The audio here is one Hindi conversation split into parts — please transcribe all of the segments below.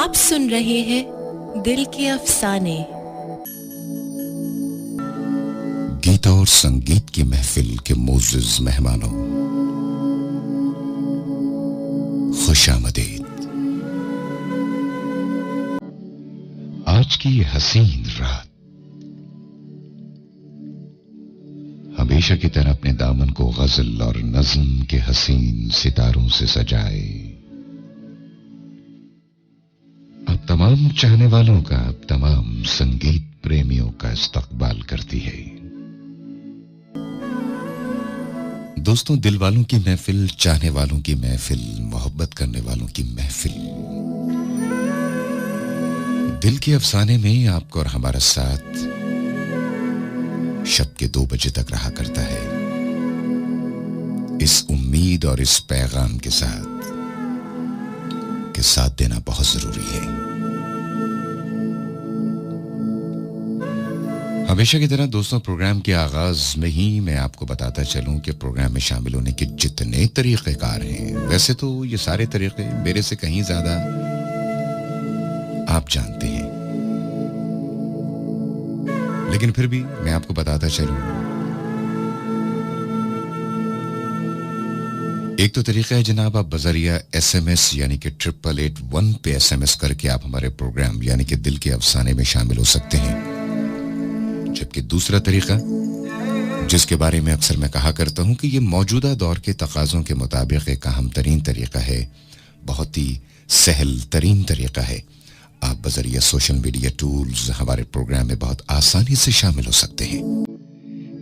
आप सुन रहे हैं दिल के अफसाने। गीत और संगीत की महफिल के मोअज़्ज़िज़ मेहमानों, खुशामदीद। आज की हसीन रात हमेशा की तरह अपने दामन को गजल और नज़्म के हसीन सितारों से सजाए। अब तमाम चाहने वालों का, अब तमाम संगीत प्रेमियों का इस्तकबाल करती है। दोस्तों, दिल वालों की महफिल, चाहने वालों की महफिल, मोहब्बत करने वालों की महफिल। दिल के अफसाने में आपको और हमारा साथ शब के 2 बजे तक रहा करता है, इस उम्मीद और इस पैगाम के साथ कि साथ देना बहुत जरूरी है। हमेशा की तरह दोस्तों, प्रोग्राम के आगाज में ही मैं आपको बताता चलूं कि प्रोग्राम में शामिल होने के जितने तरीक़ेकार हैं, वैसे तो ये सारे तरीक़े मेरे से कहीं ज्यादा आप जानते हैं, लेकिन फिर भी मैं आपको बताता चलूं। एक तो तरीका है जनाब, आप बजरिया SMS यानी कि 8881 पे SMS करके आप हमारे प्रोग्राम यानी कि दिल के अफसाने में शामिल हो सकते हैं। जबकि दूसरा तरीका, जिसके बारे में अक्सर मैं कहा करता हूं कि ये मौजूदा दौर के तकाज़ों के मुताबिक एक अहम तरीन तरीका है, बहुत ही सहल तरीन तरीका है। आप बजरिया सोशल मीडिया टूल्स हमारे प्रोग्राम में बहुत आसानी से शामिल हो सकते हैं।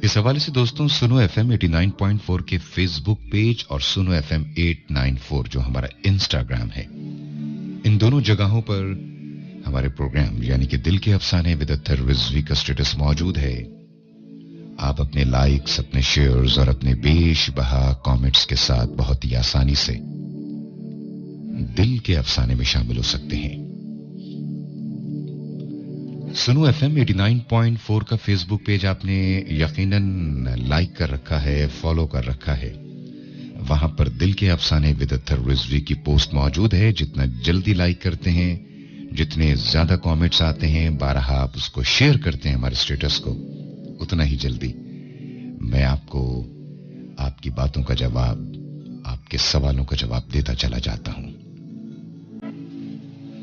इस हवाले से दोस्तों, सुनो FM 89.4 के फेसबुक पेज और सुनो FM 894 जो हमारा इंस्टाग्राम है, इन दोनों जगहों पर हमारे प्रोग्राम यानी कि दिल के अफसाने विद अत्तर रिजवी का स्टेटस मौजूद है। आप अपने लाइक्स, अपने शेयर्स और अपने बेशबहा कमेंट्स के साथ बहुत ही आसानी से दिल के अफसाने में शामिल हो सकते हैं। सुनो FM 89.4 का फेसबुक पेज आपने यकीनन लाइक कर रखा है, फॉलो कर रखा है। वहां पर दिल के अफसाने विद अत्तर रिजवी की पोस्ट मौजूद है। जितना जल्दी लाइक करते हैं, जितने ज्यादा कमेंट्स आते हैं, 12 आप उसको शेयर करते हैं हमारे स्टेटस को, उतना ही जल्दी मैं आपको आपकी बातों का जवाब, आपके सवालों का जवाब देता चला जाता हूं।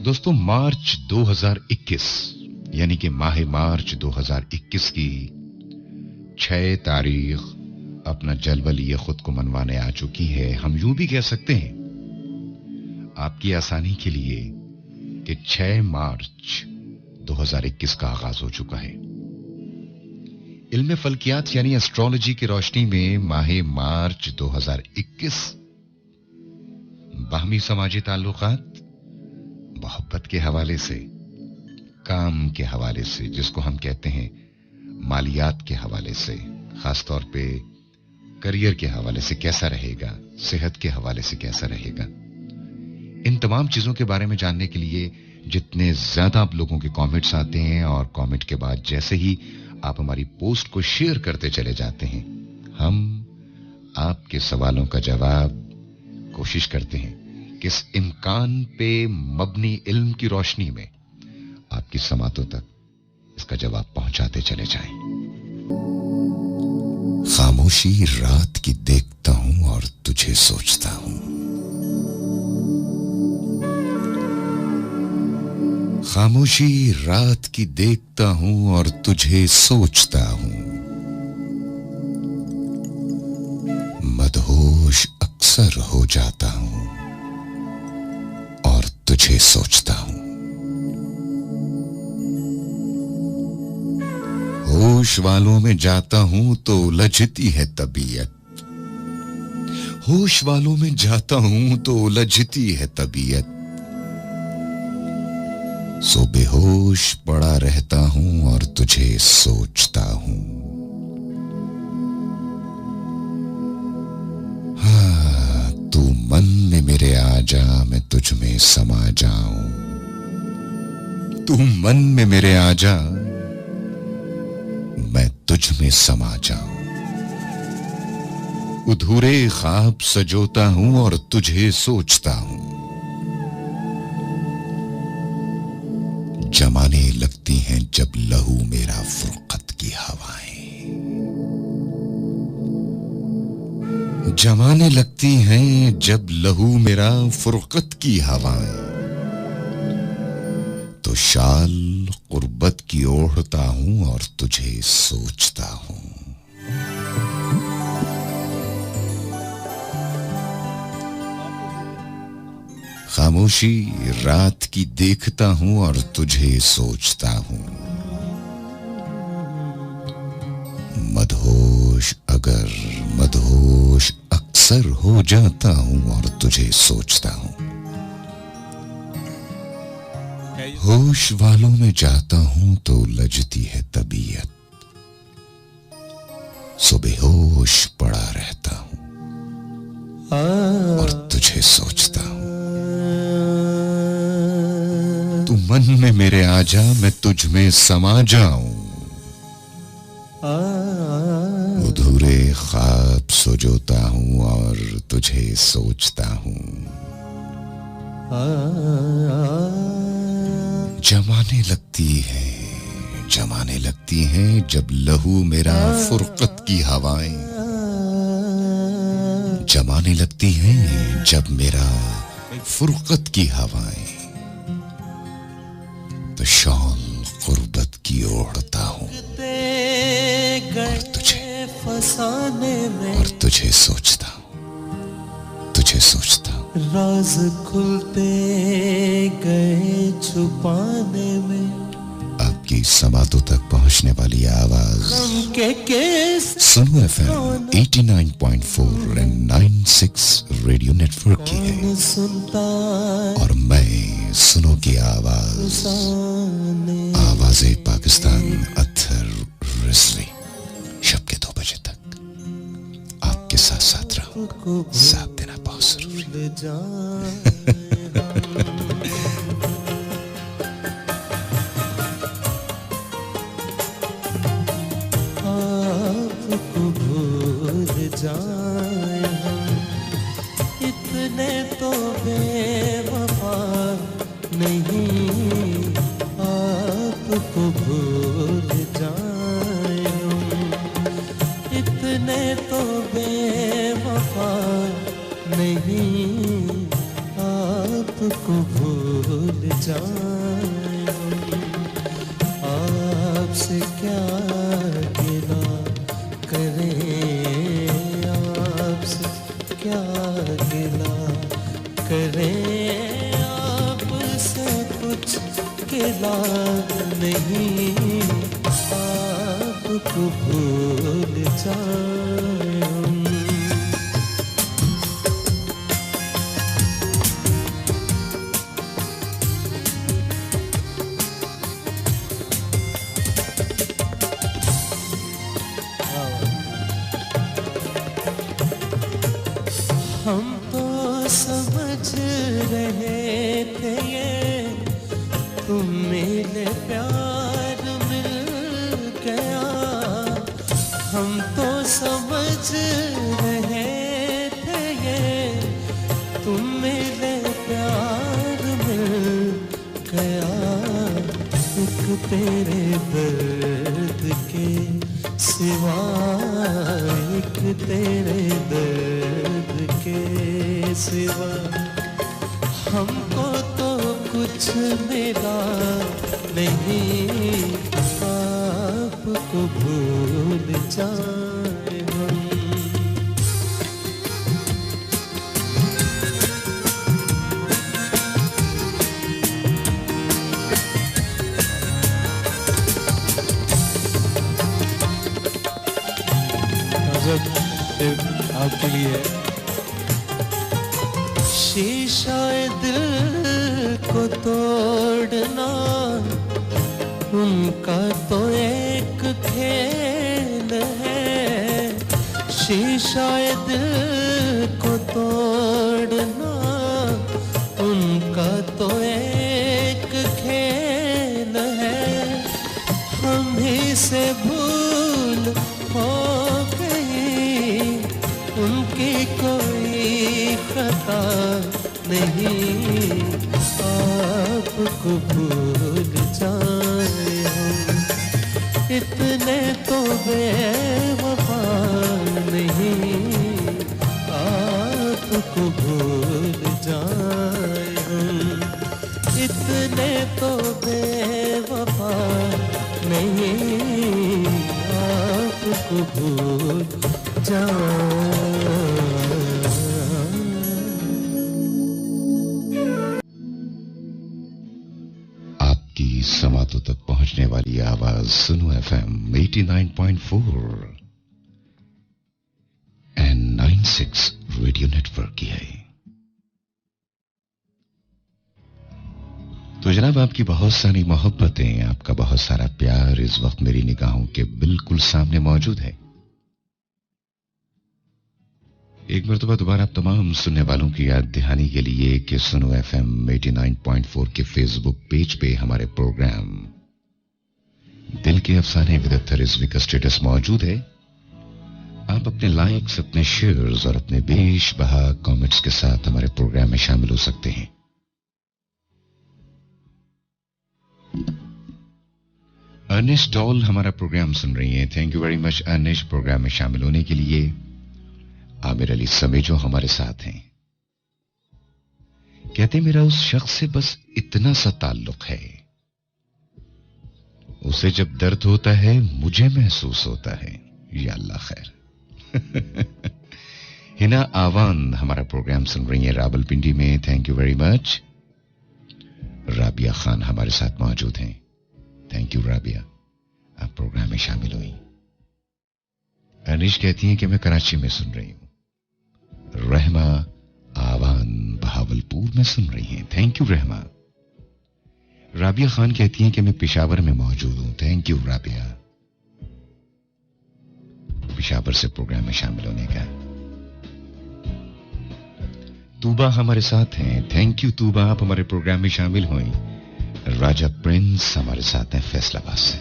दोस्तों, मार्च 2021 यानी कि माह मार्च 2021 की 6 तारीख अपना जलवा लिए खुद को मनवाने आ चुकी है। हम यूं भी कह सकते हैं आपकी आसानी के लिए कि 6 मार्च 2021 का आगाज हो चुका है। इल्म फल्कियात यानी एस्ट्रोलॉजी की रोशनी में माह मार्च 2021 बाहमी समाजी ताल्लुकात, मोहब्बत के हवाले से, काम के हवाले से, जिसको हम कहते हैं मालियात के हवाले से, खासतौर पे करियर के हवाले से कैसा रहेगा, सेहत के हवाले से कैसा रहेगा, इन तमाम चीजों के बारे में जानने के लिए जितने ज्यादा आप लोगों के कमेंट्स आते हैं और कमेंट के बाद जैसे ही आप हमारी पोस्ट को शेयर करते चले जाते हैं, हम आपके सवालों का जवाब कोशिश करते हैं कि इस इम्कान पे मबनी इल्म की रोशनी में आपकी समातों तक इसका जवाब पहुंचाते चले जाएं। खामोशी रात की देखता हूं और तुझे सोचता हूं। खामोशी रात की देखता हूं और तुझे सोचता हूं। मदहोश अक्सर हो जाता हूं और तुझे सोचता हूं। होश वालों में जाता हूं तो उलझती है तबीयत। होश वालों में जाता हूं तो उलझती है तबीयत। सो बेहोश पड़ा रहता हूं और तुझे सोचता हूं। हाँ, तू मन में मेरे आ जा, मैं तुझ में समा जाऊं। तू मन में मेरे आ जा, मैं तुझ में समा जाऊं। अधूरे ख्वाब सजोता हूं और तुझे सोचता हूं। जमाने लगती हैं जब लहू मेरा फुरकत की हवाएं, जमाने लगती हैं जब लहू मेरा फुरकत की हवाएं, तो शाल गुर्बत की ओढ़ता हूं और तुझे सोचता हूं। खामोशी रात की देखता हूं और तुझे सोचता हूं। मदहोश अगर मदहोश अक्सर हो जाता हूं और तुझे सोचता हूं। होश वालों में जाता हूं तो लजती है तबीयत, सुबह होश पड़ा रहता हूं और तुझे सोचता हूं। तू मन में मेरे आ जा, मैं तुझ में समा जाऊं। अधूरे ख्वाब सजोता हूं और तुझे सोचता हूं। जमाने लगती हैं जब लहू मेरा फुरकत की हवाएं, जमाने लगती हैं जब मेरा फुरकत की हवाएं, तो शॉल गुर्बत की ओढ़ता हूं और तुझे सोचता हूं, तुझे सोचता हूं। राज खुलते गए छुपाने में, आपकी समातों तक पहुंचने वाली आवाज सुनो FM 89.4 एंड 96 रेडियो नेटवर्क की है, और मैं सुनो की आवाज, आवाज़े पाकिस्तान अत्थर रिजवी, शब के 2 बजे तक आपके साथ साथ रहूं। साथ देना बहुत जरूरी आपको भूल जाए हम, इतने तो बेवफा नहीं। आपको भूल जाए हम, इतने तो बेवफा नहीं। आपको भूल जाए हम, आपसे क्या गिला करें, आपसे क्या गिला करें, आपसे कुछ गिला नहीं। आपको भूल जाए हम। हम तो समझ रहे थे ये तुम मिले प्यार मिल गया। हम तो समझ रहे थे ये तुम मिले प्यार मिल गया। एक तेरे दर्द के सिवा, एक तेरे दर्द के सिवा, हमको तो कुछ मिला नहीं। आपको भूल जाए हम। आपके लिए शीशा दिल को तोड़ना उनका तो एक खेल है। शीशा दिल को तोड़ना उनका तो एक खेल है। हम ही से भूल हो उनकी कोई खता नहीं। आपको भूल जाए हम, इतने तो बेवफा नहीं, आपको भूल जाए हम, इतने तो बेवफा नहीं, आपको भूल जाए। समातों तक पहुंचने वाली आवाज सुनो एफएम 89.4 एंड 96 रेडियो नेटवर्क की है। तो जनाब, आपकी बहुत सारी मोहब्बतें, आपका बहुत सारा प्यार इस वक्त मेरी निगाहों के बिल्कुल सामने मौजूद है। एक मरतबा दोबारा आप तमाम सुनने वालों की याद दहानी के लिए कि सुनो एफएम 89.4 के फेसबुक पेज पे हमारे प्रोग्राम दिल के अफसाने विद रिजवी का स्टेटस मौजूद है। आप अपने लाइक्स, अपने शेयर्स और अपने बेशबहा कमेंट्स के साथ हमारे प्रोग्राम में शामिल हो सकते हैं। अर्निश डॉल हमारा प्रोग्राम सुन रही हैं। Thank you very much Arnish, program में शामिल होने के लिए। आमिर अली समेजो हमारे साथ हैं। कहते मेरा उस शख्स से बस इतना सा ताल्लुक है, उसे जब दर्द होता है मुझे महसूस होता है। या अल्लाह खैर। हिना आवान हमारा प्रोग्राम सुन रही है रावलपिंडी में। Thank you very much. Rabia Khan हमारे साथ मौजूद हैं। थैंक यू राबिया, आप प्रोग्राम में शामिल हुई। अनिश कहती हैं कि मैं कराची में सुन रही हूं। रहमा आवान बहावलपुर में सुन रही हैं। Thank you Rahma. राबिया खान कहती हैं कि मैं पेशावर में मौजूद हूं। थैंक यू राबिया, पेशावर से प्रोग्राम में शामिल होने का। तूबा हमारे साथ हैं। थैंक यू तूबा, आप हमारे प्रोग्राम में शामिल हुई। राजा प्रिंस हमारे साथ हैं फैसलाबाद से।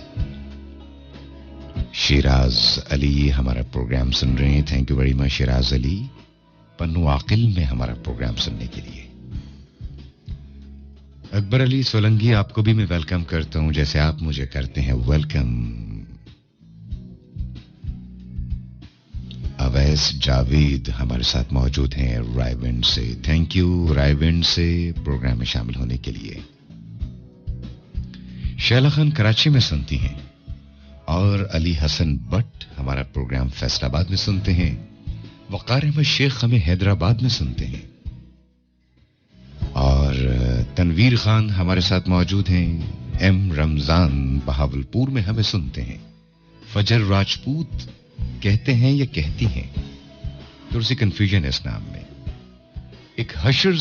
शिराज अली हमारा प्रोग्राम सुन रहे हैं। Thank you very much Shiraz Ali. Pano Aqil में हमारा प्रोग्राम सुनने के लिए। अकबर अली सोलंकी, आपको भी मैं वेलकम करता हूं जैसे आप मुझे करते हैं वेलकम। अवैस जावेद हमारे साथ मौजूद हैं रायविंड से। थैंक यू रायविंड से प्रोग्राम में शामिल होने के लिए। शैला खान कराची में सुनती हैं और अली हसन भट्ट हमारा प्रोग्राम फैसलाबाद में सुनते हैं। वकार अहमद शेख हमें हैदराबाद में सुनते हैं और तनवीर खान हमारे साथ मौजूद हैं। एम रमजान बहावलपुर में हमें सुनते हैं। फजर राजपूत कहते हैं या कहती हैं, थोड़ी सी कंफ्यूजन है इस नाम में। एक हशर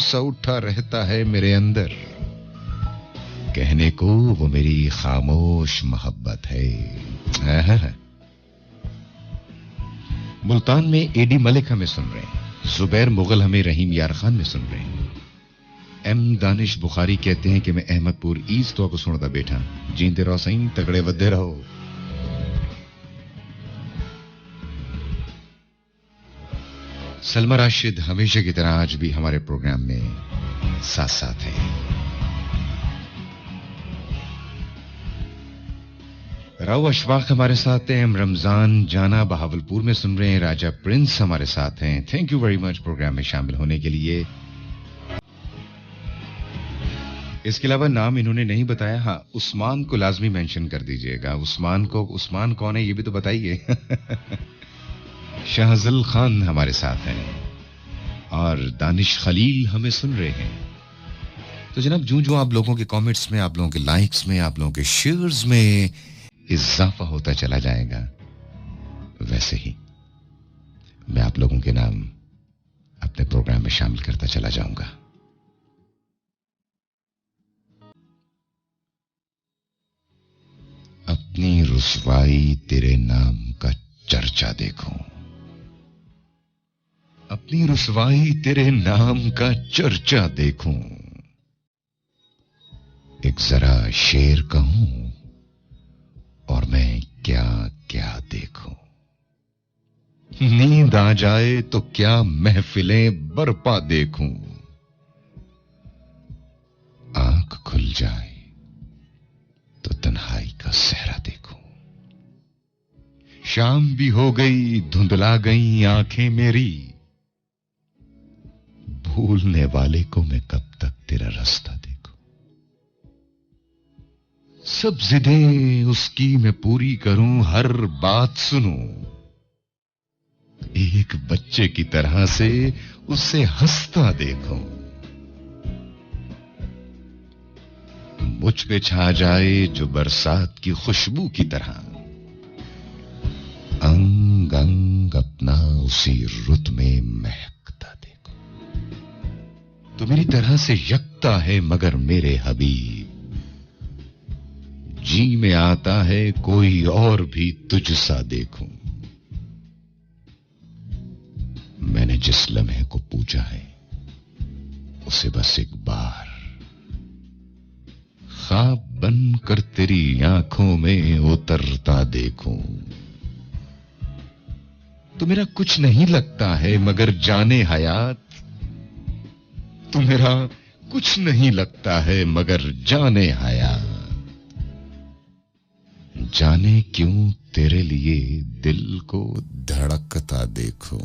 सा उठा रहता है मेरे अंदर, कहने को वो मेरी खामोश मोहब्बत है। मुल्तान में एडी मलिक हमें सुन रहे हैं। जुबैर मुगल हमें रहीम यार खान में सुन रहे हैं। एम दानिश बुखारी कहते हैं कि मैं अहमदपुर ईस्ट तो सुनता बैठा। जींदे रहो सही, तगड़े वदे रहो। सलमा राशिद हमेशा की तरह आज भी हमारे प्रोग्राम में साथ साथ हैं। राव अशफाक हमारे साथ हैं। हम रमजान जाना बहावलपुर में सुन रहे हैं। राजा प्रिंस हमारे साथ हैं। Thank you very much programme में शामिल होने के लिए। इसके अलावा नाम इन्होंने नहीं बताया। हाँ, उस्मान को लाजमी मेंशन कर दीजिएगा। उस्मान कौन है ये भी तो बताइए। शाहजल खान हमारे साथ हैं और दानिश खलील हमें सुन रहे हैं। तो जनाब, जो आप लोगों के कमेंट्स में, आप लोगों के लाइक्स में, आप लोगों के शेयर्स में इजाफा होता चला जाएगा, वैसे ही मैं आप लोगों के नाम अपने प्रोग्राम में शामिल करता चला जाऊंगा। अपनी रुसवाई तेरे नाम का चर्चा देखूं, अपनी रुसवाई तेरे नाम का चर्चा देखूं, एक जरा शेर कहूं और मैं क्या क्या देखूं। नींद आ जाए तो क्या महफिलें बरपा देखूं, आंख खुल जाए तो तन्हाई का सहरा देखूं। शाम भी हो गई, धुंधला गई आंखें मेरी, भूलने वाले को मैं कब तक तेरा रास्ता देखूं। सब जिदें उसकी मैं पूरी करूं, हर बात सुनूं, एक बच्चे की तरह से उसे हंसता देखूं। मुझ पे छा जाए जो बरसात की खुशबू की तरह, अंग अंग अपना उसी रुत में महकता देखो। तो मेरी तरह से यकता है मगर मेरे हबीब, जी में आता है कोई और भी तुझसा देखूं। मैंने जिस लम्हे को पूछा है उसे बस एक बार ख्वाब बनकर तेरी आंखों में उतरता देखूं। तो मेरा कुछ नहीं लगता है मगर जाने हयात, तो मेरा कुछ नहीं लगता है मगर जाने हयात। जाने क्यों तेरे लिए दिल को धड़कता देखूं,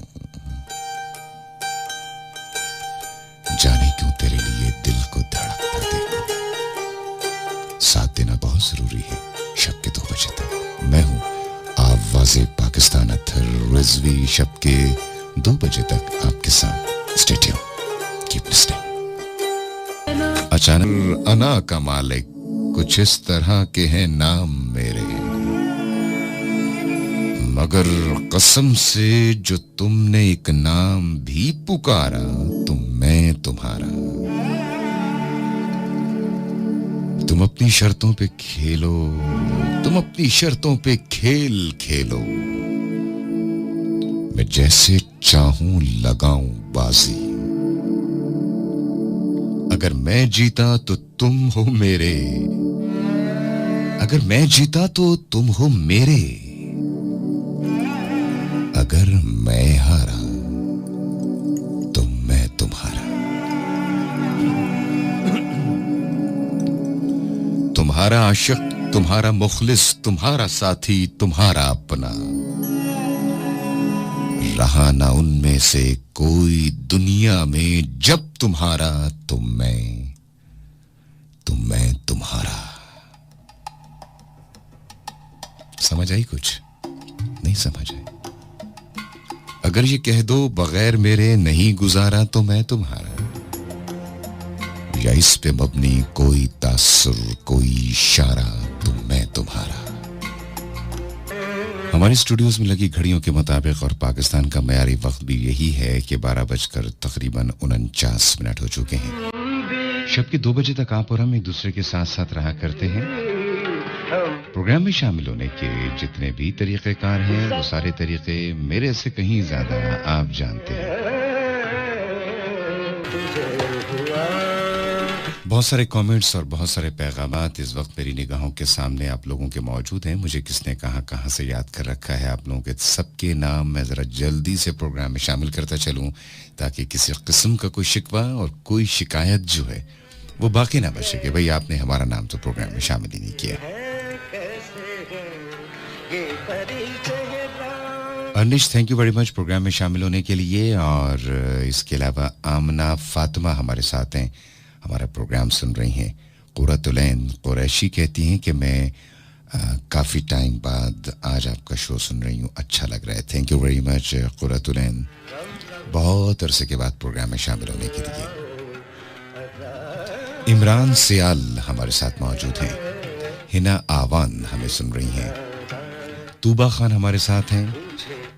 जाने क्यों तेरे लिए दिल को धड़कता देखूं। साथ देना बहुत जरूरी है शब के 2 बजे तक। मैं हूं आवाज़े पाकिस्तान अत्थर रिजवी, शब के 2 बजे तक आपके साथ। Stay tuned, keep listening. अचानक अना का मालिक, कुछ इस तरह के हैं नाम मेरे, मगर कसम से जो तुमने एक नाम भी पुकारा तो मैं तुम्हारा। तुम अपनी शर्तों पे खेलो, तुम अपनी शर्तों पे खेल खेलो, मैं जैसे चाहूं लगाऊं बाजी। अगर मैं जीता तो तुम हो मेरे, अगर मैं जीता तो तुम हो मेरे, अगर मैं हारा तो मैं तुम्हारा। तुम्हारा आशिक, तुम्हारा मुखलिस, तुम्हारा साथी, तुम्हारा अपना, रहा ना उनमें से कोई दुनिया में। जब तुम्हारा तो मैं तुम्हारा। समझ आई? कुछ नहीं समझ आई? अगर ये कह दो बगैर मेरे नहीं गुजारा तो मैं तुम्हारा, या इस पे मबनी कोई तासुर, कोई इशारा तो मैं तुम्हारा। हमारे स्टूडियोज में लगी घड़ियों के मुताबिक और पाकिस्तान का मयारी वक्त भी यही है कि 12 बजकर तकरीबन 49 मिनट हो चुके हैं। शब के 2 बजे तक आप और हम एक दूसरे के साथ साथ रहा करते हैं। प्रोग्राम में शामिल होने के जितने भी तरीक़ेकार हैं वो सारे तरीक़े मेरे से कहीं ज्यादा आप जानते हैं। बहुत सारे कमेंट्स और बहुत सारे पैगामात इस वक्त मेरी निगाहों के सामने आप लोगों के मौजूद हैं। मुझे किसने कहां से याद कर रखा है, आप लोगों के सबके नाम मैं ज़रा जल्दी से प्रोग्राम में शामिल करता चलूं ताकि किसी किस्म का कोई शिकवा और कोई शिकायत जो है वो बाकी ना बचे कि भाई आपने हमारा नाम तो प्रोग्राम में शामिल ही नहीं किया। Anish, thank you very much programme में शामिल होने के लिए। और इसके अलावा आमना फातिमा हमारे साथ हैं, हमारा प्रोग्राम सुन रही हैं। कुरतुलैन कुरैशी कहती हैं कि मैं काफ़ी टाइम बाद आज आपका शो सुन रही हूँ, अच्छा लग रहा है। Thank you very much Qurratulain, बहुत अरसे के बाद प्रोग्राम में शामिल होने के लिए। इमरान सियाल हमारे साथ मौजूद हैं। हिना आवान हमें सुन रही हैं। तूबा खान हमारे साथ हैं।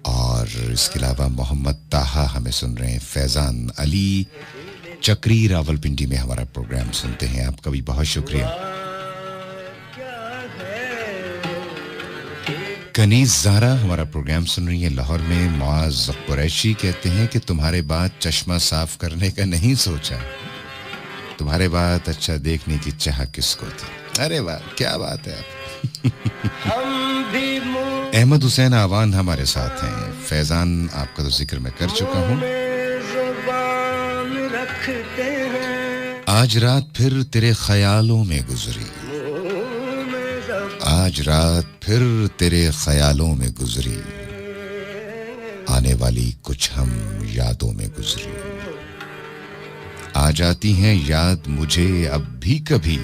और इसके अलावा मोहम्मद ताहा हमें सुन रहे हैं। फैजान अली चक्री रावलपिंडी में हमारा प्रोग्राम सुनते हैं, आपका भी बहुत शुक्रिया। कनीज ज़ारा हमारा प्रोग्राम सुन रही है लाहौर में। मुआज कुरैशी कहते हैं कि तुम्हारे बाद चश्मा साफ करने का नहीं सोचा, तुम्हारे बाद अच्छा देखने की चाह किसको थी। अरे वाह, क्या बात है अहमद हुसैन आवान हमारे साथ हैं। फैजान आपका तो जिक्र मैं कर चुका हूं। आज रात फिर तेरे ख्यालों में गुजरी, आज रात फिर तेरे ख्यालों में गुजरी, आने वाली कुछ हम यादों में गुजरी। आ जाती हैं याद मुझे अब भी कभी,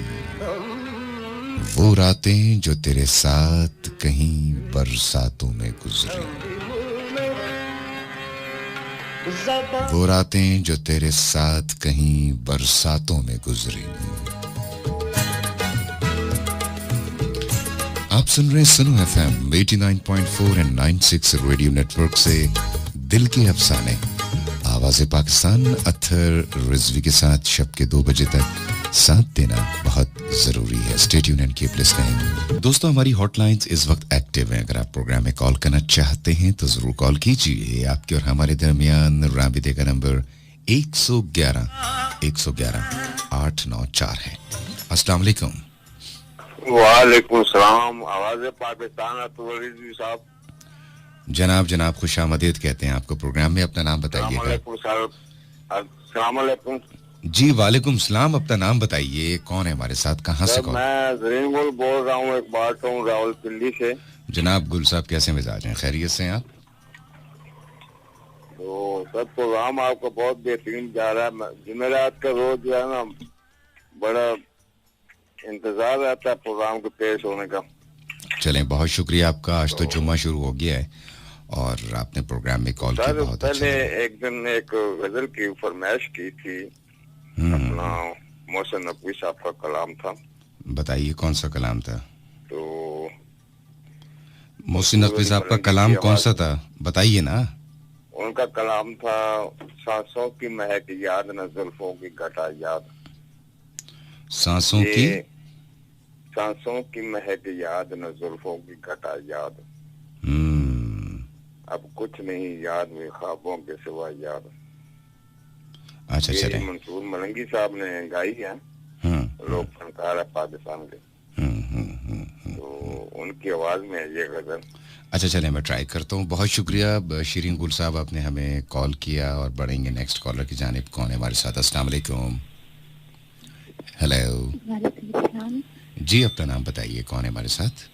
वो रातें जो तेरे साथ कहीं बरसातों में गुजरी, वो रातें जो तेरे साथ कहीं बरसातों में गुजरी। आप सुन रहे सुनो एफएम 89.4 एंड 96 रेडियो नेटवर्क से दिल के अफसाने, आवाज़े पाकिस्तान। अत्थर रिजवी के साथ शब के 2 बजे तक साथ देना बहुत जरूरी है। Stay tuned and keep listening. दोस्तों, हमारी हॉटलाइंस इस वक्त एक्टिव हैं। अगर आप प्रोग्राम में कॉल करना चाहते हैं तो जरूर कॉल कीजिए। आपके और हमारे दरमियान राबिते का नंबर 111 894 है। अस्सलाम वालेकुम। वालेकुम सलाम। आवाज़े पाकिस्तान रिजवी साहब। जनाब खुशामदीद कहते हैं आपको प्रोग्राम में। अपना नाम बताइएगा। अस्सलाम वालेकुम। जी वालेकुम सलाम। अपना नाम बताइए, कौन है हमारे साथ, कहाँ से कॉल? मैं जरीन गुल बोल रहा हूँ, एक बात हूँ रावलपिंडी से। जनाब गुल साहब, कैसे मिजाज हैं? खैरियत से हैं आप? तो सब प्रोग्राम आपका बहुत बेहतरीन जा रहा है। जुमेरात का रोज जो है ना, बड़ा इंतजार रहता है प्रोग्राम के पेश होने का। चलें, बहुत शुक्रिया आपका। आज तो जुम्मा शुरू हो गया है और आपने प्रोग्राम में कॉल की, बहुत पहले एक दिन एक गजल की फरमाइश की थी, अपना मोहसिन नकवी साहब का कलाम था। बताइए कौन सा कलाम था? तो मोहसिन नकवी साहब का कलाम कौन सा था, बताइए ना। उनका कलाम था, सांसों की महक याद न जुल्फों की घटा याद। सांसों की महक याद न जुल्फों की घटा याद। अब कुछ नहीं याद में ख्वाबों के सिवा याद। अच्छा, चले। मंसूर मलंगी साहब ने गाई है, लोग फनकार है पाकिस्तान के। तो उनकी आवाज में है ये गजल। अच्छा, चले, मैं ट्राई करता हूँ। बहुत शुक्रिया शिरीन गुल साहब, आपने हमें कॉल किया और बढ़ेंगे नेक्स्ट कॉलर की जानिब। कौन है हमारे साथ? अस्सलाम वालेकुम। हेलो जी, अपना नाम बताइए, कौन है हमारे साथ?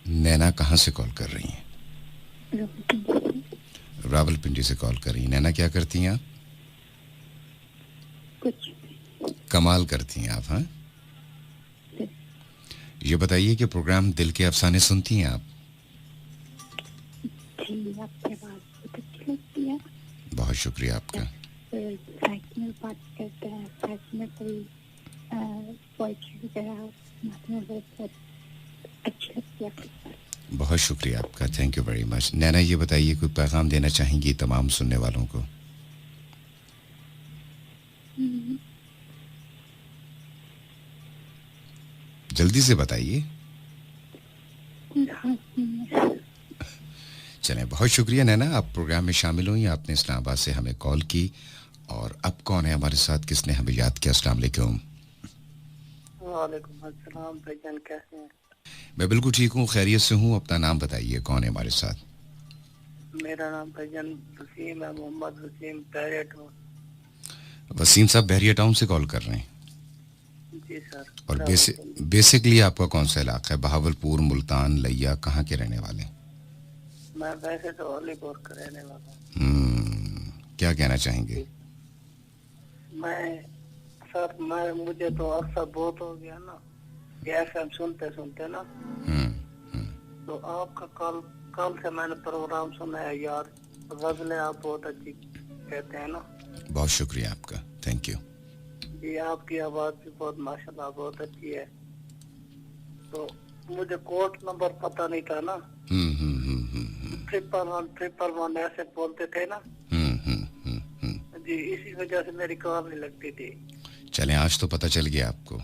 नैना कहाँ से कॉल कर रही हैं? रावलपिंडी से कॉल कर रही हैं। नैना, क्या करती हैं आप? कुछ कमाल करती हैं आप। हाँ, ये बताइए कि प्रोग्राम दिल के अफसाने सुनती हैं आप? जी, आपकी आवाज़ बहुत अच्छी लगती है। बहुत शुक्रिया आपका। में बात करते हैं, में कोई पोइट्री वगैरह बहुत अच्छी लगती है। बहुत शुक्रिया आपका, थैंक यू वेरी मच। नैना, ये बताइए, कोई पैगाम देना चाहेंगी तमाम सुनने वालों को? जल्दी से बताइए। चलें, बहुत शुक्रिया नैना, आप प्रोग्राम में शामिल हुई। आपने इस्लामाबाद से हमें कॉल की। और अब कौन है हमारे साथ, किसने हमें याद किया? अस्सलाम वालेकुम। वालेकुम अस्सलाम भाईजान, कैसे हैं? मैं बिल्कुल ठीक हूँ, खैरियत से हूँ। अपना नाम बताइए, कौन है हमारे साथ? मेरा नाम भाईजान वसीम है, मोहम्मद वसीम, बहरिया टाउन। वसीम साहब बहरिया टाउन से कॉल कर रहे हैं? जी सर। और बेसिकली आपका कौन सा इलाका है? बहावलपुर, मुल्तान, लिया, कहाँ के रहने वाले? मैं वैसे तो अलीपुर का रहने वाला हूँ। क्या कहना चाहेंगे? मुझे तो अरसा बहुत हो गया ना एफएम सुनते सुनते ना। तो आपका कल से मैंने प्रोग्राम सुना है यार, गजलें आप बहुत अच्छी कहते हैं ना। बहुत शुक्रिया आपका, थैंक यू जी। आपकी आवाज भी बहुत माशाल्लाह बहुत अच्छी है। तो मुझे कोड नंबर पता नहीं था ना। 111 ऐसे बोलते थे ना। जी, इसी वजह से मेरी कॉल नहीं लगती थी। चलें, आज तो पता चल गया आपको।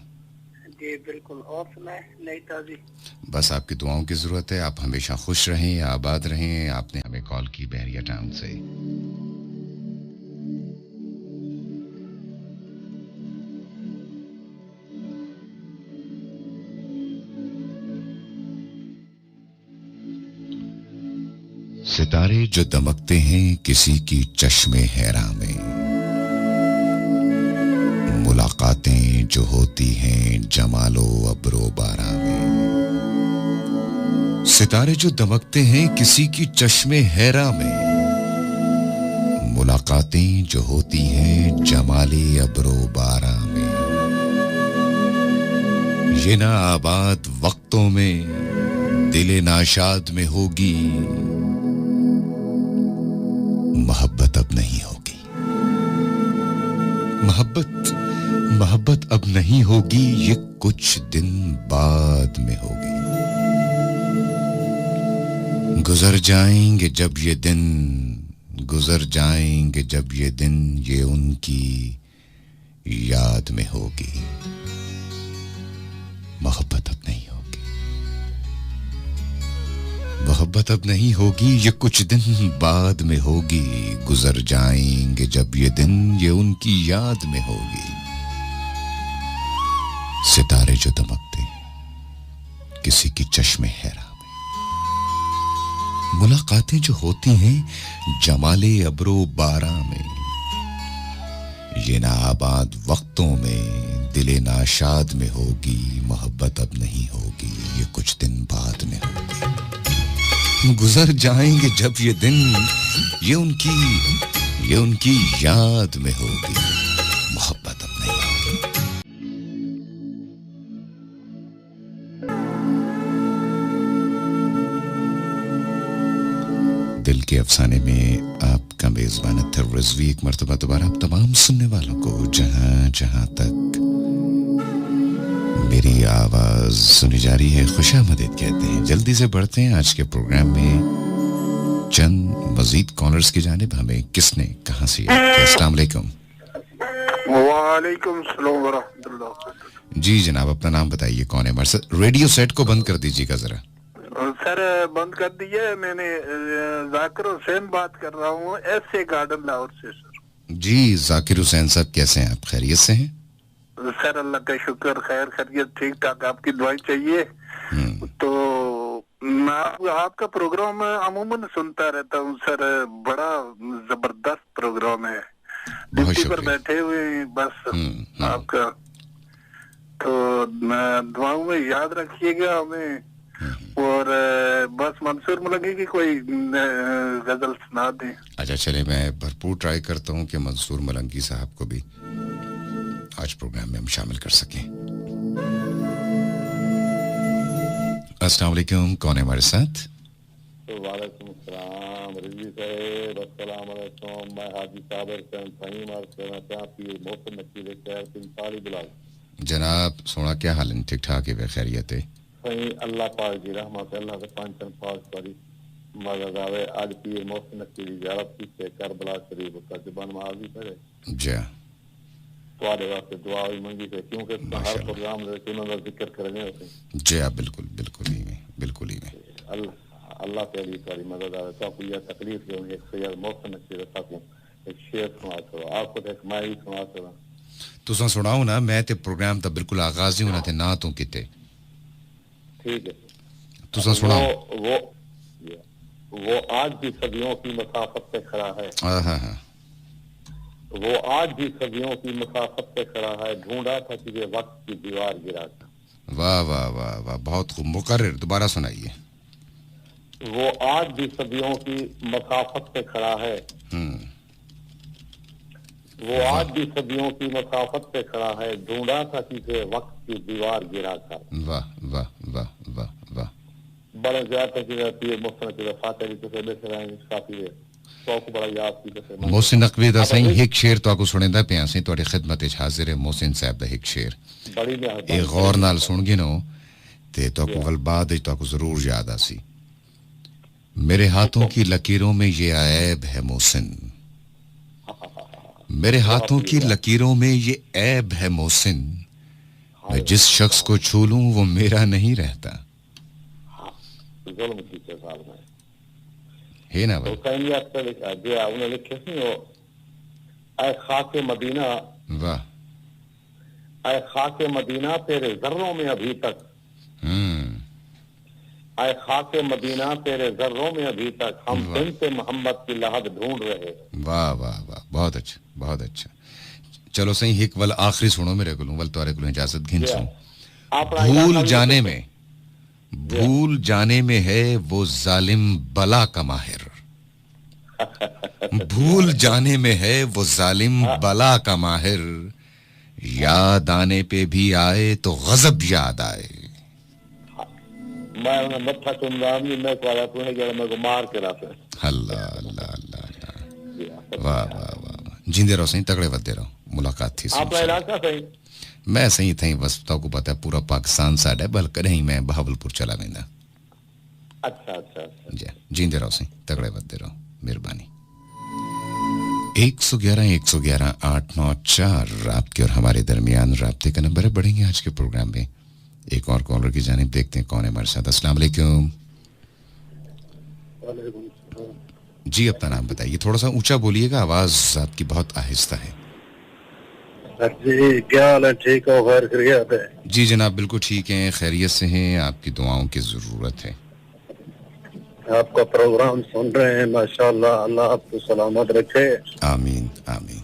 जी बिल्कुल। और सुनाए नई ताजी? बस आपकी दुआओं की जरूरत है। आप हमेशा खुश रहें, आबाद रहें। आपने हमें कॉल की बहरिया टाउन से। सितारे जो दमकते हैं किसी की चश्मे हैरा में, मुलाकातें जो होती हैं जमालो अब्रो बारा में, सितारे जो दमकते हैं किसी की चश्मे हैरा में, मुलाकातें जो होती हैं जमाले अब्रो बारा में, ये ना आबाद वक्तों में दिले नाशाद में होगी, मोहब्बत अब नहीं होगी, मोहब्बत अब नहीं होगी, ये कुछ दिन बाद में होगी। गुजर जाएंगे जब ये दिन, गुजर जाएंगे जब ये दिन, ये उनकी याद में होगी, मोहब्बत अब नहीं होगी, मोहब्बत अब नहीं होगी, ये कुछ दिन बाद में होगी। गुजर जाएंगे जब ये दिन, ये उनकी याद में होगी। सितारे जो दमकते हैं किसी की चश्मे हैरा में, मुलाकातें जो होती हैं जमाले अब्रो बारा में, ये ना आबाद वक्तों में दिले नाशाद में होगी, मोहब्बत अब नहीं होगी, ये कुछ दिन बाद में होगी। गुजर जाएंगे जब ये दिन, ये उनकी याद में होगी, मोहब्बत अब नहीं होगी। दिल के अफसाने में आपका मेजबान था रिजवी, एक मर्तबा दोबारा आप तमाम सुनने वालों को जहां जहां तक मेरी आवाज सुनी जा रही है खुशामदीद कहते हैं। जल्दी से बढ़ते हैं आज के प्रोग्राम में चंद मजीद कॉलर्स की जानिब। हमें किसने कहां से याद किया? अस्सलाम वालेकुम। वालेकुम सलाम व रहमतुल्लाह। जी जनाब, अपना नाम बताइए, कौन है? रेडियो सेट को बंद कर दीजिएगा जरा। सर बंद कर दिया मैंने। जाकिर हुसैन बात कर रहा हूँ ऐसे गार्डन लाहौर से। सर जी जाकिर हुसैन साहब, कैसे हैं आप? खैरियत से हैं? सर अल्लाह का शुक्र, खैर खैरियत ठीक ठाक। आपकी दुआएं चाहिए। तो मैं आपका प्रोग्राम अमूमन सुनता रहता हूँ सर, बड़ा जबरदस्त प्रोग्राम है। ड्यूटी पर बैठे हुए बस आपका, तो दुआओं में याद रखिएगा हमें। और बस मंसूर मलंगी की कोई गजल सुना दें। अच्छा चले, मैं भरपूर ट्राई करता हूँ कि मंसूर मलंगी साहब को भी आज प्रोग्राम में हम शामिल कर सकें। अस्सलाम वालेकुम, कौन है हमारे साथ? वालेकुम सलाम रिजवी साहब, अस्सलाम वालेकुम। मैं हाजी साबिर फहीम और आपकी मोहब्बत नकीले शहर 45 बिलाल। जनाब सोना, क्या हाल है? ठीक ठाक है, खैरियत है? अल्लाह पाक की रहमत, अल्लाह के पंचन पाक बड़ी मदद आवे। आज पीर मोहसिन की ज़ियारत की से करबला शरीफ का जुबान माजी पड़े जी तुम्हारे वास्ते दुआ भी मंगी से, क्योंकि हर प्रोग्राम में उन्होंने जिक्र करने होते जी। आप बिल्कुल ही में अल्लाह से अली तुम्हारी मदद आवे। तो कोई तकलीफ जो एक सैयद मोहसिन की रखा को एक शेर सुना सको, आपको एक मैं ही सुना सका। तुसा सुनाओ ना, मैं ते प्रोग्राम ता बिल्कुल आगाज ही होना थे ना तू किते। ठीक है, तुसा सुनाओ। वो आज भी सदियों की मसाफत पे खड़ा है। वो आज भी सदियों की मसाफत पे खड़ा है, ढूंढा था तुझे वक्त की दीवार गिरा था। वाह वाह वाह वाह, बहुत खूब। मुकर्रर दोबारा सुनाइए। वो आज भी सदियों की मसाफत पे खड़ा है, वो आज भी सदियों की मसाफत पे खड़ा है, ढूंढा था तुझे वक्त की दीवार गिरा था। वाह वाह वाह वाह वाह, बड़े ज्यादा की मोहसिन की फातिहा की से बेसे रहेंगे काफी है। तो को बड़ा याद की से मोहसिन नकवी दा सही एक शेर तो आपको सुनेंदा पे आसी तोड़ी खिदमत विच हाजिर है मोहसिन साहब दा एक शेर। बड़ी ए गौर नाल सुन गे नो ते तो को गल बाद तो आपको जरूर याद आसी। मेरे हाथों की लकीरों में ये ऐब है मोहसिन, मेरे हाथों की लकीरों में ये ऐब है मोहसिन, मैं जिस शख्स को छू लूं वो मेरा नहीं रहता। है ना भाई? खाके मदीना, वाह, ऐ खाके मदीना तेरे जर्रों में अभी तक, ऐ खाके मदीना तेरे जर्रों में अभी तक हम बिन्ते मोहम्मद की लहद ढूंढ रहे। वाह वाह वाह, बहुत अच्छा बहुत अच्छा। चलो सही हिक वल आखिरी सुनो मेरे को वल तोरे को इजाजत घिन सो भूल जाने में है वो जालिम बला का माहिर भूल जाने में है वो जालिम बला का माहिर याद आने पे भी आए तो गजब याद आए मैं उन्हें मत्था चुनगा मैं को आया तूने जरा मेरे को मार के रहा अल्लाह अल्लाह अल्लाह वाह वाह वाह जिंदे रहो सही तगड़े वदे रहो मुलाकात थी आप इलाका सही मैं सही थई बस तो को पता है पूरा पाकिस्तान साइड है बल्कि नहीं मैं बहावलपुर चला वेंदा अच्छा अच्छा जी जिंदे रहो सही तगड़े वदे रहो मेहरबानी 111-894 आपके और हमारे दरमियान राब्ते का नंबर है बढ़ेंगे आज के प्रोग्राम में एक और कॉलर की जानिब देखते हैं कौन है हमारे साथ अस्सलाम वालेकुम जी अपना नाम बताइए थोड़ा सा ऊंचा बोलिएगा आवाज आपकी बहुत आहिस्ता है जी क्या हाल है ठीक हो खैर खैरियत है जी जनाब बिल्कुल ठीक हैं खैरियत से हैं आपकी दुआओं की जरूरत है आपका प्रोग्राम सुन रहे हैं माशाल्लाह अल्लाह आपको सलामत रखे आमीन आमीन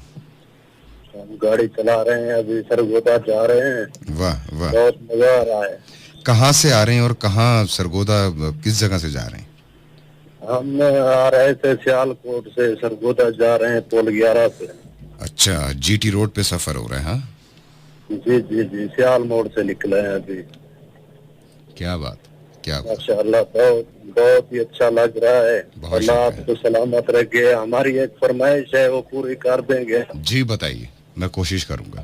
हम गाड़ी चला रहे हैं अभी सरगोदा जा रहे हैं वाह वाह बहुत मजा आ रहा है कहाँ से आ रहे हैं और कहाँ सरगोदा किस जगह से जा रहे हैं हम आ रहे थे सियालकोट से सरगोदा जा रहे हैं पोल 11 से अच्छा जीटी रोड पे सफर हो रहा है हाँ जी जी जी सियाल मोड़ से निकले हैं अभी क्या बात माशाल्लाह बहुत बहुत ही अच्छा लग रहा है अल्लाह आपको सलामत रखे हमारी एक फरमाइश है वो पूरी कर देंगे जी बताइए मैं कोशिश करूंगा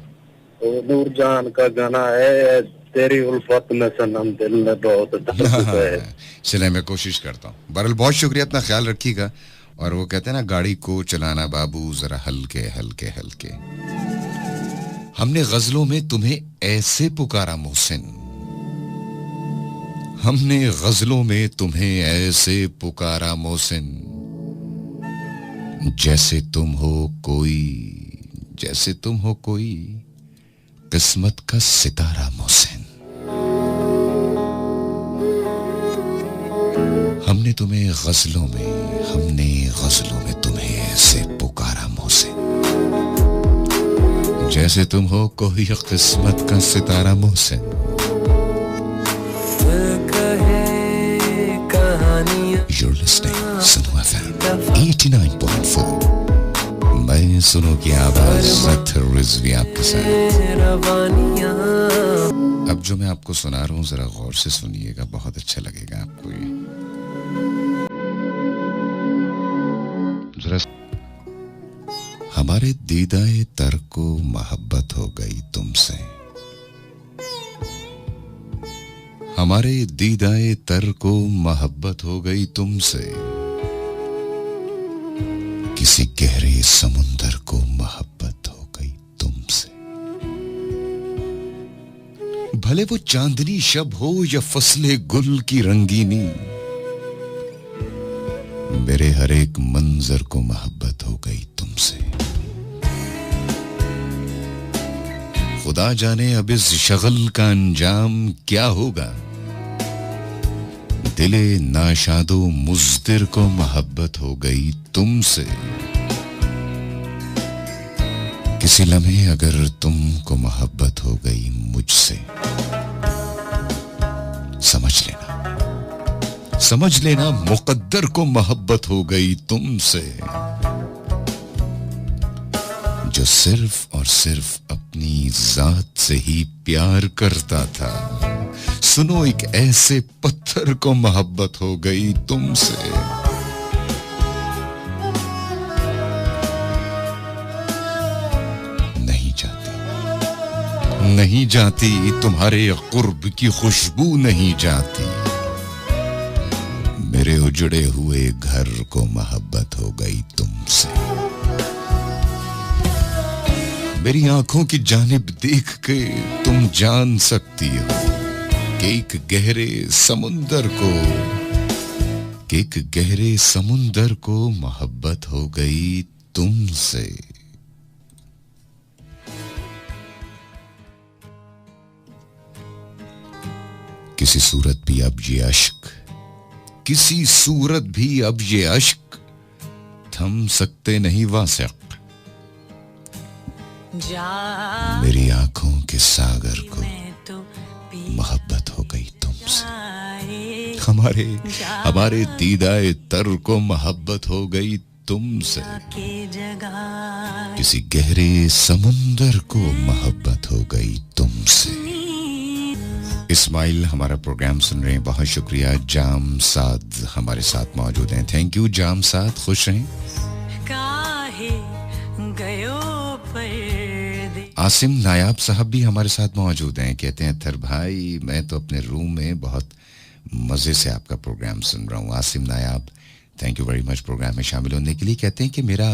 तो नूरजान का गाना है तेरी उल्फत में सनम दिल में बहुत दर्द है चले मैं कोशिश करता हूँ बहरहाल बहुत शुक्रिया अपना ख्याल रखिएगा और वो कहते हैं ना गाड़ी को चलाना बाबू जरा हल्के हल्के हल्के हमने गजलों में तुम्हें ऐसे पुकारा मोहसिन हमने गजलों में तुम्हें ऐसे पुकारा मोहसिन जैसे तुम हो कोई किस्मत का सितारा मोहसिन हमने गजलों में तुम्हें ऐसे पुकारा मोहसिन जैसे तुम हो कोई किस्मत का सितारा Mohsin You're listening Suno FM 89.4 मैं सुनो की आवाज रिजवी आपके साथ अब जो मैं आपको सुना रहा हूँ जरा गौर से सुनिएगा बहुत अच्छा लगेगा आपको ये जरा हमारे दीदाए तर को मोहब्बत हो गई तुमसे हमारे दीदाए तर को मोहब्बत हो गई तुमसे किसी गहरे समुंदर को मोहब्बत हो गई तुमसे भले वो चांदनी शब हो या फसले गुल की रंगीनी मेरे हर एक मंजर को मोहब्बत हो गई तुमसे खुदा जाने अब इस शगल का अंजाम क्या होगा दिले नाशादो मुज़दिर को मोहब्बत हो गई तुमसे किसी लम्हे अगर तुमको मोहब्बत हो गई मुझसे समझ लेना मुकद्दर को मोहब्बत हो गई तुमसे जो सिर्फ और सिर्फ अपनी जात से ही प्यार करता था सुनो एक ऐसे पत्थर को मोहब्बत हो गई तुमसे नहीं जाती तुम्हारे कुर्ब की खुशबू नहीं जाती मेरे उजड़े हुए घर को मोहब्बत हो गई तुमसे मेरी आंखों की जानिब देख के तुम जान सकती हो कि एक गहरे समुंदर को मोहब्बत हो गई तुमसे किसी सूरत भी अब ये अश्क थम सकते नहीं वासिक मेरी आंखों के सागर को मोहब्बत हो गई तुमसे, हमारे दीदाए तर को मोहब्बत हो गई तुमसे, किसी गहरे समुंदर को मोहब्बत हो गई तुमसे। इस्माइल हमारा प्रोग्राम सुन रहे हैं, बहुत शुक्रिया। जाम साद हमारे साथ मौजूद हैं, थैंक यू जाम साद, खुश रहें। आसिम नायाब साहब भी हमारे साथ मौजूद हैं, कहते हैं थर भाई मैं तो अपने रूम में बहुत मजे से आपका प्रोग्राम सुन रहा हूँ। Asim Nayab, thank you very much programme में शामिल होने के लिए। कहते हैं कि मेरा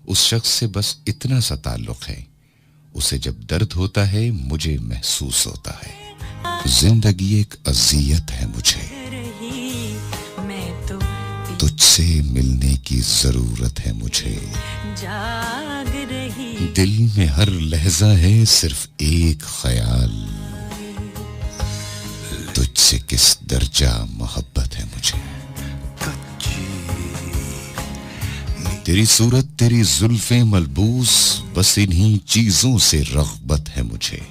उस शख्स से बस इतना सा ताल्लुक है, उसे जब दर्द होता है मुझे महसूस होता है, जिंदगी एक अजियत है मुझे, तुझसे मिलने की जरूरत है मुझे, दिल में हर लहजा है सिर्फ एक ख्याल, तुझसे किस दर्जा मोहब्बत है मुझे, तेरी सूरत तेरी जुल्फे मलबूस बस इन्हीं चीजों से रग़बत है मुझे,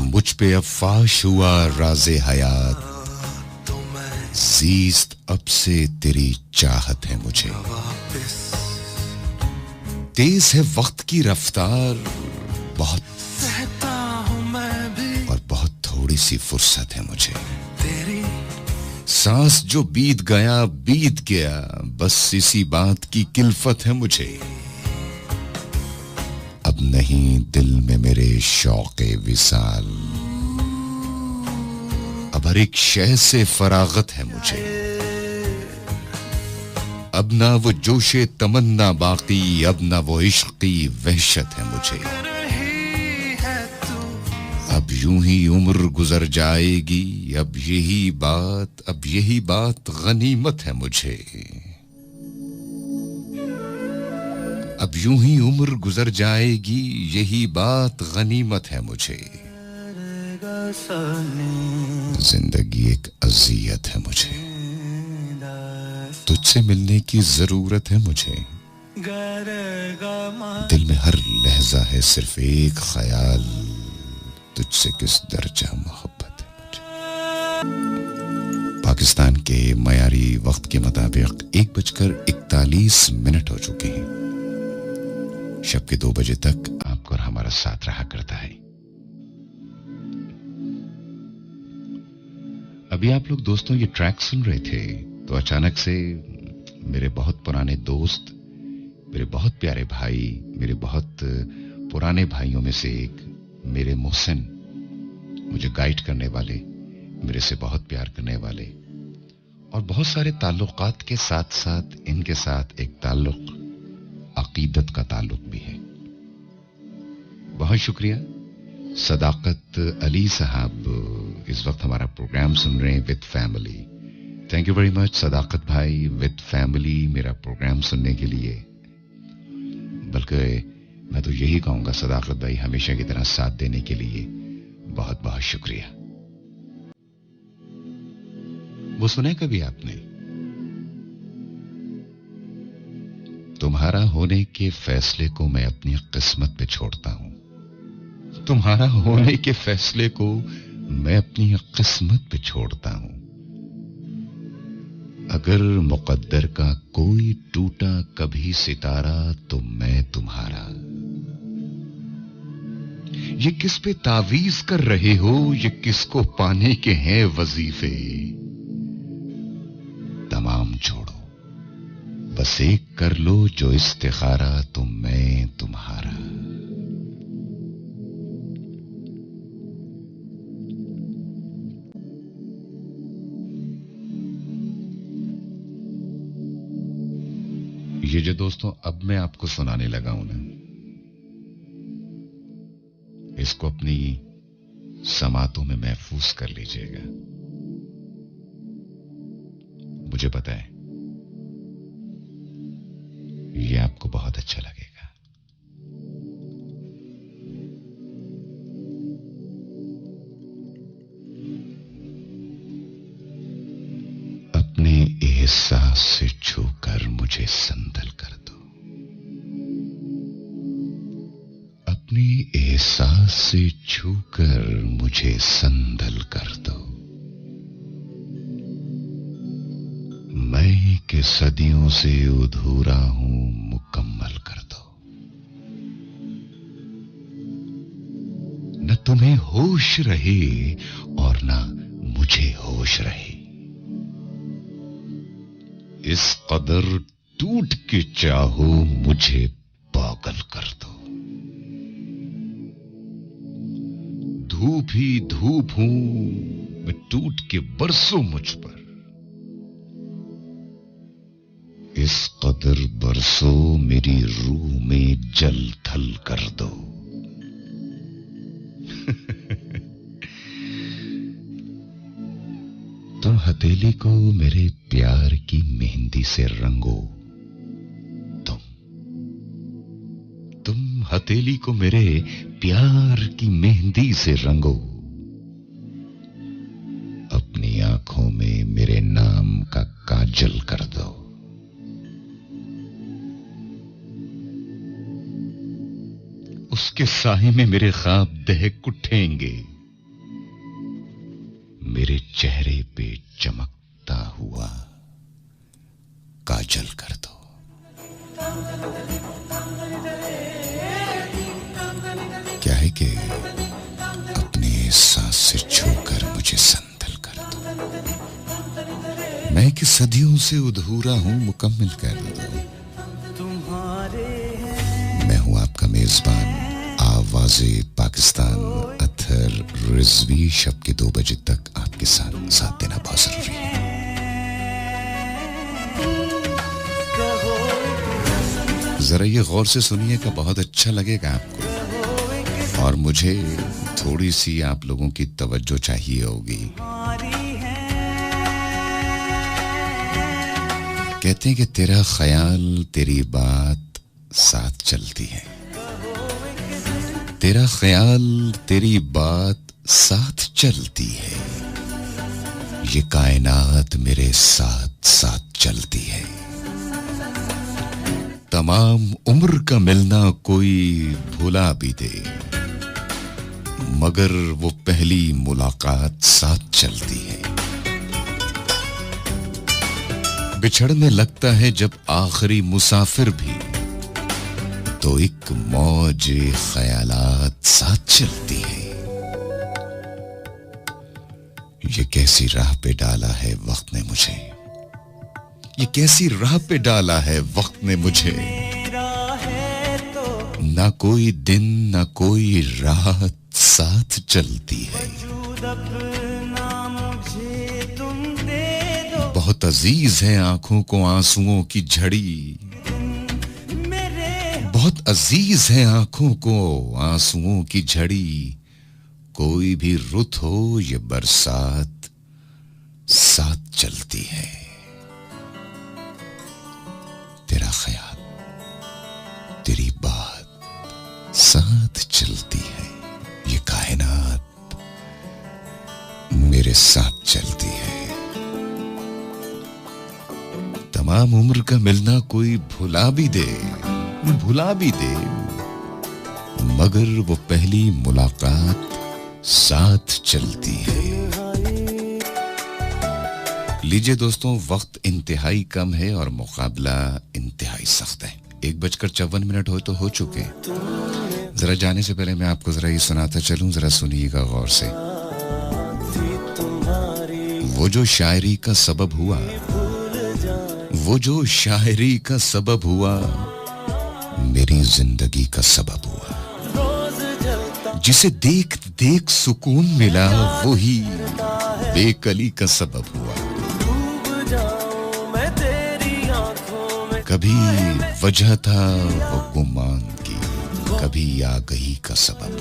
मुझ पे अब फाश हुआ राज़े हयात, ज़ीस्त अब से तेरी चाहत है मुझे, तेज है वक्त की रफ्तार बहुत, और बहुत थोड़ी सी फुर्सत है मुझे, सांस जो बीत गया बस इसी बात की किल्फत है मुझे, अब नहीं दिल में मेरे शौक़े विसाल, अब हर एक शय से फरागत है मुझे, अब ना वो जोशे तमन्ना बाकी, अब ना वो इश्क की वहशत है मुझे, अब यूं ही उम्र गुजर जाएगी, अब यही बात गनीमत है मुझे, अब यूं ही उम्र गुजर जाएगी, यही बात गनीमत है मुझे, जिंदगी एक अजियत है मुझे, तुझसे मिलने की जरूरत है मुझे, दिल में हर लहजा है सिर्फ एक ख्याल, तुझसे किस दर्जा मोहब्बत है मुझे। पाकिस्तान के मयारी वक्त के मुताबिक 1:41 हो चुके हैं। शब के 2 बजे तक आपको और हमारा साथ रहा करता है। अभी आप लोग दोस्तों ये ट्रैक सुन रहे थे तो अचानक से मेरे बहुत पुराने दोस्त, मेरे बहुत प्यारे भाई, मेरे बहुत पुराने भाइयों में से एक मेरे मोहसिन, मुझे गाइड करने वाले, मेरे से बहुत प्यार करने वाले और बहुत सारे ताल्लुकात के साथ साथ इनके साथ एक ताल्लुक अकीदत का ताल्लुक भी है। बहुत शुक्रिया सदाकत अली साहब, इस वक्त हमारा प्रोग्राम सुन रहे हैं with family. Thank you very much Sadaqat भाई, विद फैमिली मेरा प्रोग्राम सुनने के लिए। बल्कि मैं तो यही कहूंगा सदाकत भाई हमेशा की तरह साथ देने के लिए बहुत बहुत शुक्रिया। वो सुने कभी आपने, तुम्हारा होने के फैसले को मैं अपनी किस्मत पे छोड़ता हूं, तुम्हारा होने के फैसले को मैं अपनी किस्मत पे छोड़ता हूं, अगर मुकद्दर का कोई टूटा कभी सितारा तो मैं तुम्हारा। ये किस पे तावीज कर रहे हो, ये किसको पाने के हैं वजीफे, तमाम छोड़ो बस एक कर लो जो इस्तिखारा तो मैं तुम्हारा। ये जो दोस्तों अब मैं आपको सुनाने लगा हूं ना, इसको अपनी समातों में महफूज कर लीजिएगा। मुझे पता है ये आपको बहुत अच्छा लगेगा। अपने एहसास से छूकर मुझे संदल कर दो, कि सदियों से अधूरा हूं, मुकम्मल कर दो। न तुम्हें होश रहे और न मुझे होश रहे, इस कदर टूट के चाहो मुझे पागल कर दो। धूप ही धूप हूं मैं, टूट के बरसो मुझ पर, इस कदर बरसो मेरी रूह में जल थल कर दो। तुम हथेली को मेरे प्यार की मेहंदी से रंगो, तुम हथेली को मेरे प्यार की मेहंदी से रंगो, अपनी आंखों में मेरे नाम का काजल कर दो। उसके साए में मेरे ख्वाब दहक उठेंगे, मेरे चेहरे पे चमकता हुआ काजल कर दो। क्या है कि अपने सांस से छूकर मुझे संदल कर दो। मैं कि सदियों से अधूरा हूं, मुकम्मल कर दो। मैं हूं आपका मेजबान आवाज़े पाकिस्तान अतहर रिजवी। शब के 2 बजे तक आपके साथ देना बहुत जरूरी है। जरा ये गौर से सुनिएगा, बहुत अच्छा लगेगा आपको। और मुझे थोड़ी सी आप लोगों की तवज्जो चाहिए होगी। कहते हैं कि तेरा ख्याल तेरी बात साथ चलती है, तेरा ख्याल तेरी बात साथ चलती है, ये कायनात मेरे साथ साथ चलती है। तमाम उम्र का मिलना कोई भुला भी दे, मगर वो पहली मुलाकात साथ चलती है। बिछड़ने लगता है जब आखिरी मुसाफिर भी, तो एक मौज ख्यालात साथ चलती है। ये कैसी राह पे डाला है वक्त ने मुझे, ये कैसी राह पे डाला है वक्त ने मुझे। ना कोई दिन ना कोई रात साथ चलती है। बहुत अजीज है आंखों को आंसुओं की झड़ी, बहुत अजीज है आंखों को आंसुओं की झड़ी। कोई भी रुत हो ये बरसात साथ चलती है। तेरा ख्याल तेरी बात साथ चलती है, ये कायनात मेरे साथ चलती है। तमाम उम्र का मिलना कोई भुला भी दे, मगर वो पहली मुलाकात साथ चलती है। लीजिए दोस्तों, वक्त इंतहाई कम है और मुकाबला इंतहाई सख्त है। 1:54 हो हो चुके। जरा जाने से पहले मैं आपको जरा ये सुनाता चलूं, जरा सुनिएगा गौर से। वो जो शायरी का सबब हुआ, वो जो शायरी का सबब हुआ, मेरी जिंदगी का सबब हुआ। जिसे देख देख सुकून मिला, वही बेकली का सबब हुआ। कभी वजह था वो गुमान की, कभी आगही का सबब।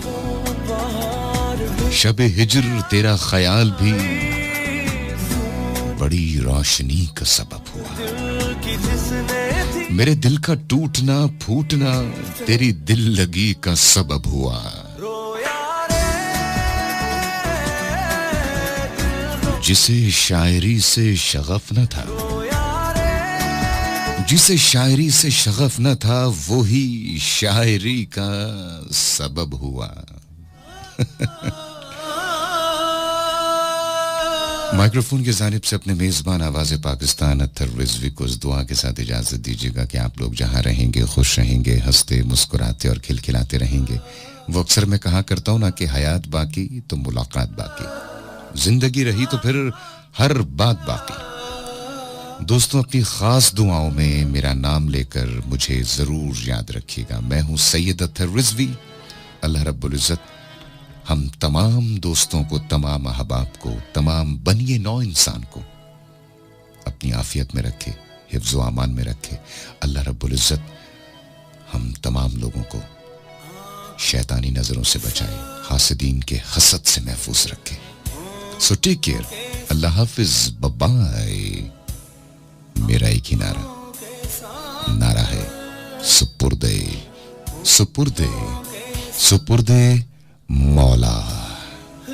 शब हिज्र तेरा ख्याल भी बड़ी रोशनी का सबब हुआ। मेरे दिल का टूटना फूटना तेरी दिल लगी का सबब हुआ। जिसे शायरी से शगफ न था, जिसे शायरी से शगफ न था, वो ही शायरी का सबब हुआ। माइक्रोफोन की जानिब से अपने मेजबान आवाज़ पाकिस्तान अत्तर रिजवी को इस दुआ के साथ इजाजत दीजिएगा कि आप लोग जहां रहेंगे खुश रहेंगे, हंसते मुस्कुराते और खिलखिलाते रहेंगे। वो अक्सर मैं कहा करता हूं ना कि हयात बाकी तो मुलाकात बाकी, जिंदगी रही तो फिर हर बात बाकी। दोस्तों, अपनी खास दुआओं में मेरा नाम लेकर मुझे जरूर याद रखिएगा। मैं हूं सैयद अत्तर रिजवी। अल्लाह रब्बुल इज्जत हम तमाम दोस्तों को, तमाम अहबाब को, तमाम बनिए नौ इंसान को अपनी आफियत में रखे, हिफ्ज़ व अमान में रखे। अल्लाह रब्बुल इज्जत हम तमाम लोगों को शैतानी नजरों से बचाए, हासिदीन के हसद से महफूज रखे। सो टेक केयर, अल्लाह हाफिज, बाय। मेरा एक ही नारा है, सुपुर्दे सुपुर्दे सुपुर्दे मौला।